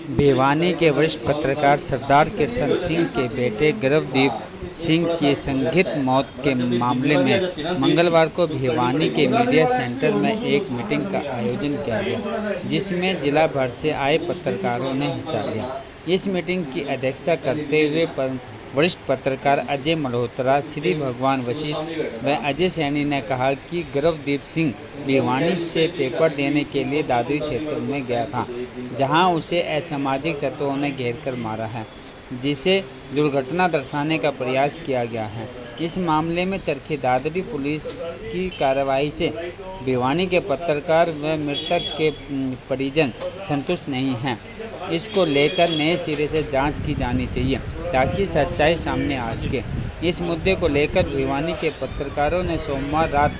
भिवानी के वरिष्ठ पत्रकार सरदार किशन सिंह के बेटे गर्भदीप सिंह की संदिग्ध मौत के मामले में मंगलवार को भिवानी के मीडिया सेंटर में एक मीटिंग का आयोजन किया गया, जिसमें जिला भर से आए पत्रकारों ने हिस्सा लिया। इस मीटिंग की अध्यक्षता करते हुए वरिष्ठ पत्रकार अजय मल्होत्रा, श्री भगवान वशिष्ठ व अजय सैनी ने कहा कि गर्भदीप सिंह भिवानी से पेपर देने के लिए दादरी क्षेत्र में गया था, जहां उसे असामाजिक तत्वों ने घेरकर मारा है, जिसे दुर्घटना दर्शाने का प्रयास किया गया है। इस मामले में चरखी दादरी पुलिस की कार्रवाई से भिवानी के पत्रकार व मृतक के परिजन संतुष्ट नहीं हैं। इसको लेकर नए सिरे से जांच की जानी चाहिए ताकि सच्चाई सामने आ सके। इस मुद्दे को लेकर भिवानी के पत्रकारों ने सोमवार रात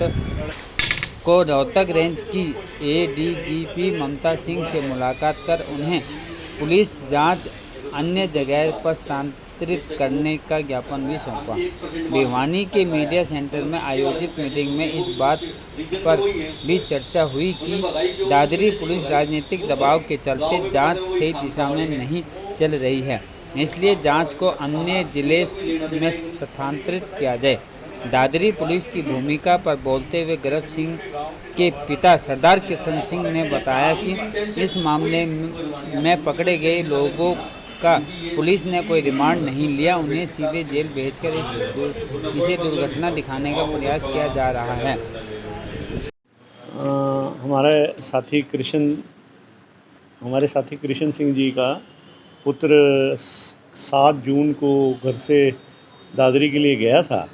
को रोहतक रेंज की एडीजीपी ममता सिंह से मुलाकात कर उन्हें पुलिस जांच अन्य जगह पर स्थानांतरित करने का ज्ञापन भी सौंपा। भिवानी के मीडिया सेंटर में आयोजित मीटिंग में इस बात पर भी चर्चा हुई कि दादरी पुलिस राजनीतिक दबाव के चलते जांच सही दिशा में नहीं चल रही है, इसलिए जांच को अन्य जिले में स्थानांतरित किया जाए। दादरी पुलिस की भूमिका पर बोलते हुए गर्भ सिंह के पिता सरदार किशन सिंह ने बताया कि इस मामले में पकड़े गए लोगों का पुलिस ने कोई रिमांड नहीं लिया, उन्हें सीधे जेल भेजकर इसे दुर्घटना दिखाने का प्रयास किया जा रहा है। हमारे साथी कृष्ण सिंह जी का पुत्र 7 जून को घर से दादरी के लिए गया था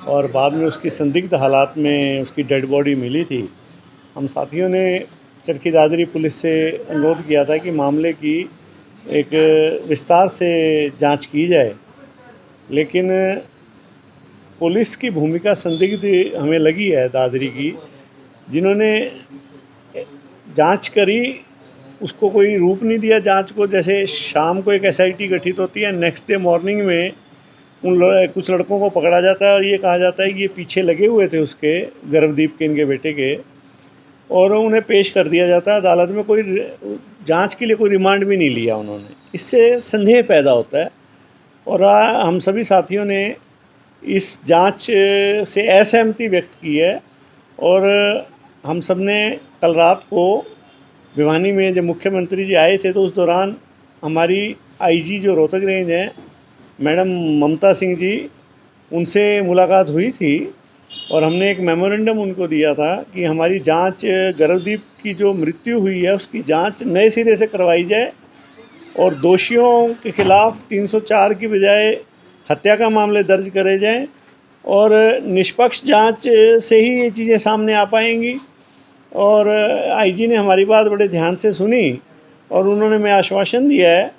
और बाद में उसकी संदिग्ध हालात में उसकी डेड बॉडी मिली थी। हम साथियों ने चरखी दादरी पुलिस से अनुरोध किया था कि मामले की एक विस्तार से जांच की जाए, लेकिन पुलिस की भूमिका संदिग्ध हमें लगी है दादरी की। जिन्होंने जांच करी उसको कोई रूप नहीं दिया जांच को। जैसे शाम को एक एसआईटी गठित होती है, नेक्स्ट डे मॉर्निंग में कुछ लड़कों को पकड़ा जाता है और ये कहा जाता है कि ये पीछे लगे हुए थे उसके गर्भदीप के, इनके बेटे के, और उन्हें पेश कर दिया जाता है अदालत में। कोई जांच के लिए कोई रिमांड भी नहीं लिया उन्होंने। इससे संदेह पैदा होता है और हम सभी साथियों ने इस जांच से असहमति व्यक्त की है। और हम सब ने कल रात को भिवानी में जब मुख्यमंत्री जी आए थे तो उस दौरान हमारी आईजी जो रोहतक रेंज हैं मैडम ममता सिंह जी, उनसे मुलाकात हुई थी और हमने एक मेमोरेंडम उनको दिया था कि हमारी जांच गर्भदीप की जो मृत्यु हुई है उसकी जांच नए सिरे से करवाई जाए और दोषियों के खिलाफ 304 की बजाय हत्या का मामले दर्ज करे जाएं और निष्पक्ष जांच से ही ये चीज़ें सामने आ पाएंगी। और आईजी ने हमारी बात बड़े ध्यान से सुनी और उन्होंने मैं आश्वासन दिया है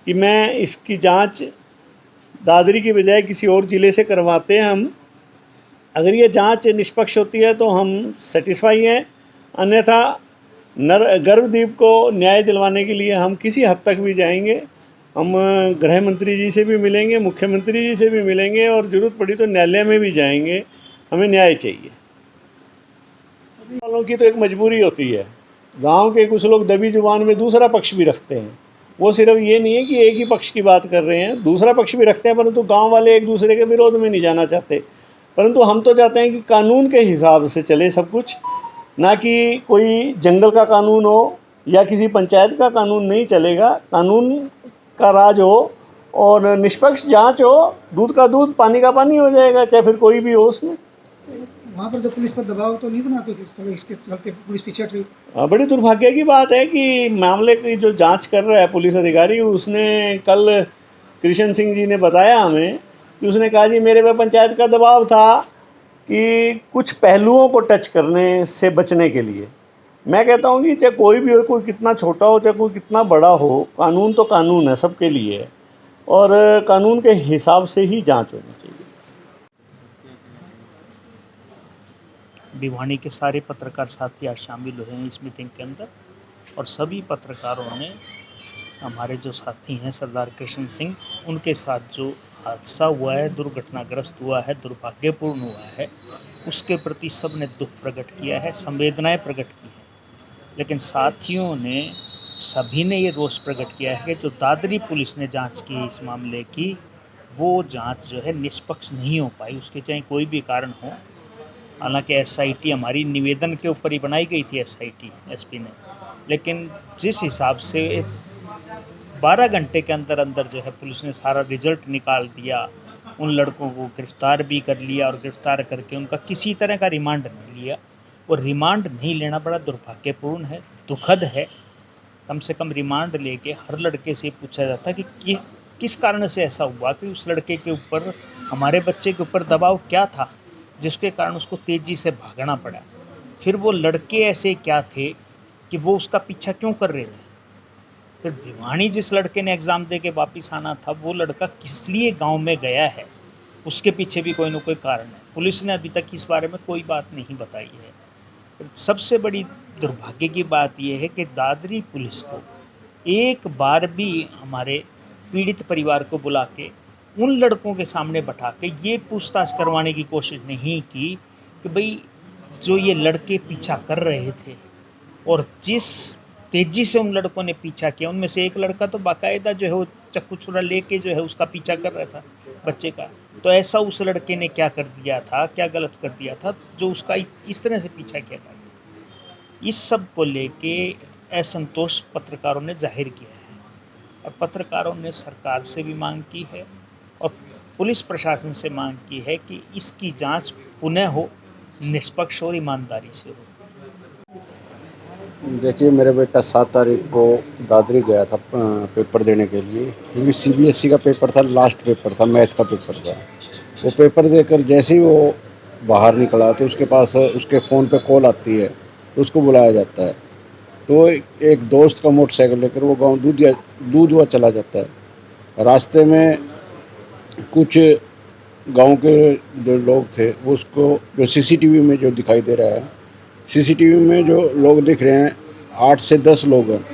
कि मैं इसकी जांच दादरी की बजाय किसी और ज़िले से करवाते हैं हम। अगर ये जांच निष्पक्ष होती है तो हम सेटिस्फाई हैं, अन्यथा गर्भदीप को न्याय दिलवाने के लिए हम किसी हद तक भी जाएंगे। हम गृह मंत्री जी से भी मिलेंगे, मुख्यमंत्री जी से भी मिलेंगे और ज़रूरत पड़ी तो न्यायालय में भी जाएंगे। हमें न्याय चाहिए। वालों की तो एक मजबूरी होती है, गांव के कुछ लोग दबी जुबान में दूसरा पक्ष भी रखते हैं। वो सिर्फ ये नहीं है कि एक ही पक्ष की बात कर रहे हैं, दूसरा पक्ष भी रखते हैं, परंतु गांव वाले एक दूसरे के विरोध में नहीं जाना चाहते। परंतु हम तो चाहते हैं कि कानून के हिसाब से चले सब कुछ, ना कि कोई जंगल का कानून हो या किसी पंचायत का कानून नहीं चलेगा। कानून का राज हो और निष्पक्ष जांच हो, दूध का दूध पानी का पानी हो जाएगा, चाहे फिर कोई भी हो उसमें। वहाँ पर तो पुलिस पर दबाव तो नहीं बनाते, इसके चलते पुलिस पीछे हट गई। बड़ी दुर्भाग्य की बात है कि मामले की जो जांच कर रहा है पुलिस अधिकारी, उसने कल कृष्ण सिंह जी ने बताया हमें कि उसने कहा जी मेरे पे पंचायत का दबाव था कि कुछ पहलुओं को टच करने से बचने के लिए। मैं कहता हूँ कि चाहे कोई भी हो, कोई कितना छोटा हो चाहे कोई कितना बड़ा हो, कानून तो कानून है सबके लिए और कानून के हिसाब से ही जांच होनी चाहिए। भिवानी के सारे पत्रकार साथी आज शामिल हुए हैं इस मीटिंग के अंदर, और सभी पत्रकारों ने हमारे जो साथी हैं सरदार कृष्ण सिंह, उनके साथ जो हादसा हुआ है, दुर्घटनाग्रस्त हुआ है, दुर्भाग्यपूर्ण हुआ है, उसके प्रति सब ने दुख प्रकट किया है, संवेदनाएं प्रकट की है। लेकिन साथियों ने सभी ने ये रोष प्रकट किया है कि जो दादरी पुलिस ने जांच की इस मामले की, वो जांच जो है निष्पक्ष नहीं हो पाई, उसके चाहे कोई भी कारण हो। हालांकि एसआईटी हमारी निवेदन के ऊपर ही बनाई गई थी, एसआईटी एसपी ने, लेकिन जिस हिसाब से 12 घंटे के अंदर अंदर जो है पुलिस ने सारा रिजल्ट निकाल दिया, उन लड़कों को गिरफ्तार भी कर लिया और गिरफ्तार करके उनका किसी तरह का रिमांड नहीं लिया, और रिमांड नहीं लेना बड़ा दुर्भाग्यपूर्ण है, दुखद है। कम से कम रिमांड लेके हर लड़के से पूछा जाता कि किस कारण से ऐसा हुआ, कि उस लड़के के ऊपर, हमारे बच्चे के ऊपर दबाव क्या था जिसके कारण उसको तेज़ी से भागना पड़ा। फिर वो लड़के ऐसे क्या थे कि वो उसका पीछा क्यों कर रहे थे। फिर भिवानी जिस लड़के ने एग्ज़ाम दे के वापस आना था, वो लड़का किस लिए गांव में गया है, उसके पीछे भी कोई ना कोई कारण है। पुलिस ने अभी तक इस बारे में कोई बात नहीं बताई है। सबसे बड़ी दुर्भाग्य की बात यह है कि दादरी पुलिस को एक बार भी हमारे पीड़ित परिवार को बुला के उन लड़कों के सामने बैठा के ये पूछताछ करवाने की कोशिश नहीं की कि भाई जो ये लड़के पीछा कर रहे थे और जिस तेज़ी से उन लड़कों ने पीछा किया, उनमें से एक लड़का तो बाकायदा जो है वो चक्कू छुरा लेके जो है उसका पीछा कर रहा था बच्चे का। तो ऐसा उस लड़के ने क्या कर दिया था, क्या गलत कर दिया था जो उसका इस तरह से पीछा किया था। इस सब को लेके असंतोष पत्रकारों ने जाहिर किया है, और पत्रकारों ने सरकार से भी मांग की है और पुलिस प्रशासन से मांग की है कि इसकी जांच पुनः हो, निष्पक्ष और ईमानदारी से हो। देखिए, मेरा बेटा 7 तारीख को दादरी गया था पेपर देने के लिए, क्योंकि सीबीएसई का पेपर था, लास्ट पेपर था, मैथ का पेपर था। वो पेपर देकर जैसे ही वो बाहर निकला तो उसके पास उसके फ़ोन पे कॉल आती है, तो उसको बुलाया जाता है। तो एक दोस्त का मोटरसाइकिल लेकर वो गांव दूध हुआ चला जाता है। रास्ते में कुछ गांव के जो लोग थे वो उसको, जो सीसीटीवी में जो दिखाई दे रहा है, सीसीटीवी में जो लोग दिख रहे हैं 8 से 10 लोग हैं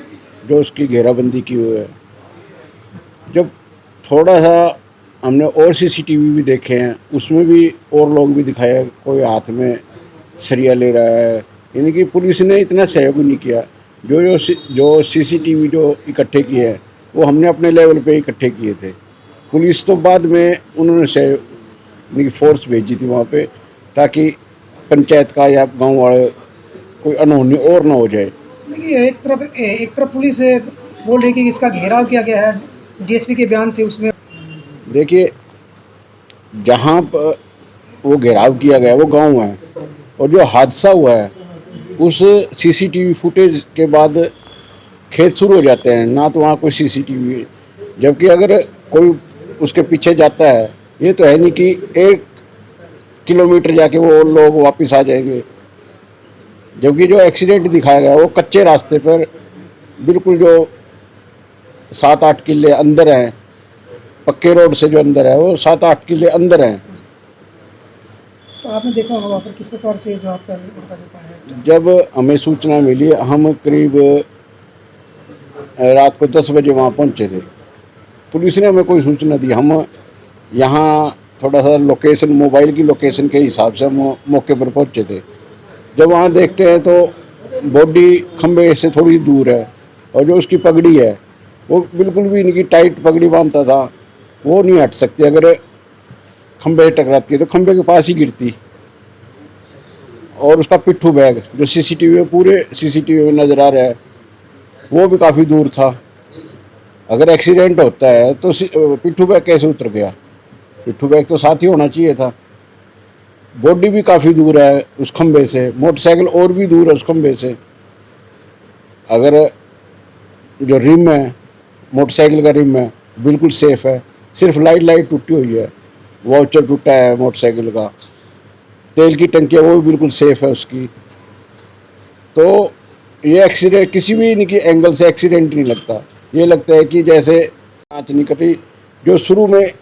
जो उसकी घेराबंदी की हुई है। जब थोड़ा सा हमने और सीसीटीवी भी देखे हैं, उसमें भी और लोग भी दिखाए, कोई हाथ में सरिया ले रहा है, यानी कि पुलिस ने इतना सहयोग नहीं किया। जो सीसीटीवी जो इकट्ठे किए हैं वो हमने अपने लेवल पे इकट्ठे किए थे। पुलिस तो बाद में उन्होंने सहयोग फोर्स भेजी थी वहाँ पे, ताकि पंचायत का या गांव वाले कोई अनहोनी और ना हो जाए। देखिए, एक तरफ पुलिस बोल रही कि इसका घेराव किया गया है, डीएसपी के बयान थे उसमें। देखिए, जहाँ पर वो घेराव किया गया वो गांव है, और जो हादसा हुआ है उस सीसीटीवी फुटेज के बाद खेत शुरू हो जाते हैं, ना तो वहाँ कोई सीसीटीवी, जबकि अगर कोई उसके पीछे जाता है, ये तो है नहीं कि 1 किलोमीटर जाके वो लोग वापस आ जाएंगे। जबकि जो एक्सीडेंट दिखाया गया वो कच्चे रास्ते पर, बिल्कुल जो 7-8 किले अंदर हैं, पक्के रोड से जो अंदर है वो 7-8 किले अंदर हैं। तो आपने देखा होगा वहाँ पर किस प्रकार से जो आपका लड़का जो पाया है। जब हमें सूचना मिली, हम करीब रात को 10 बजे वहाँ पहुँचे थे। पुलिस ने हमें कोई सूचना दी, हम यहाँ थोड़ा सा लोकेशन, मोबाइल की लोकेशन के हिसाब से हम मौके पर पहुँचे थे। जब वहाँ देखते हैं तो बॉडी खंबे से थोड़ी दूर है, और जो उसकी पगड़ी है वो बिल्कुल भी इनकी टाइट पगड़ी बांधता था, वो नहीं हट सकती। अगर खंबे टकराती है तो खंबे के पास ही गिरती। और उसका पिट्ठू बैग जो सीसीटीवी में, पूरे सीसीटीवी में नज़र आ रहा है, वो भी काफ़ी दूर था। अगर एक्सीडेंट होता है तो पिट्ठू बैग कैसे उतर गया? पिट्ठू बैग तो साथ ही होना चाहिए था। बॉडी भी काफ़ी दूर है उस खंबे से, मोटरसाइकिल और भी दूर है उस खंबे से। अगर जो रिम है, मोटरसाइकिल का रिम है, बिल्कुल सेफ है, सिर्फ लाइट टूटी हुई है, वाउचर टूटा है मोटरसाइकिल का, तेल की टंकी है वो भी बिल्कुल सेफ है उसकी। तो ये एक्सीडेंट किसी भी इनकी एंगल से एक्सीडेंट नहीं लगता। ये लगता है कि जैसे जांच नहीं कटी। जो शुरू में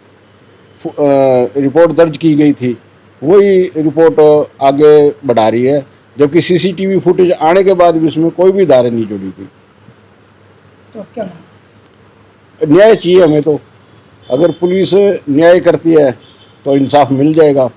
रिपोर्ट दर्ज की गई थी वही रिपोर्ट आगे बढ़ा रही है, जबकि सीसीटीवी फुटेज आने के बाद भी उसमें कोई भी धारा नहीं जोड़ी गई। तो क्या मांग? न्याय चाहिए हमें तो। अगर पुलिस न्याय करती है तो इंसाफ मिल जाएगा।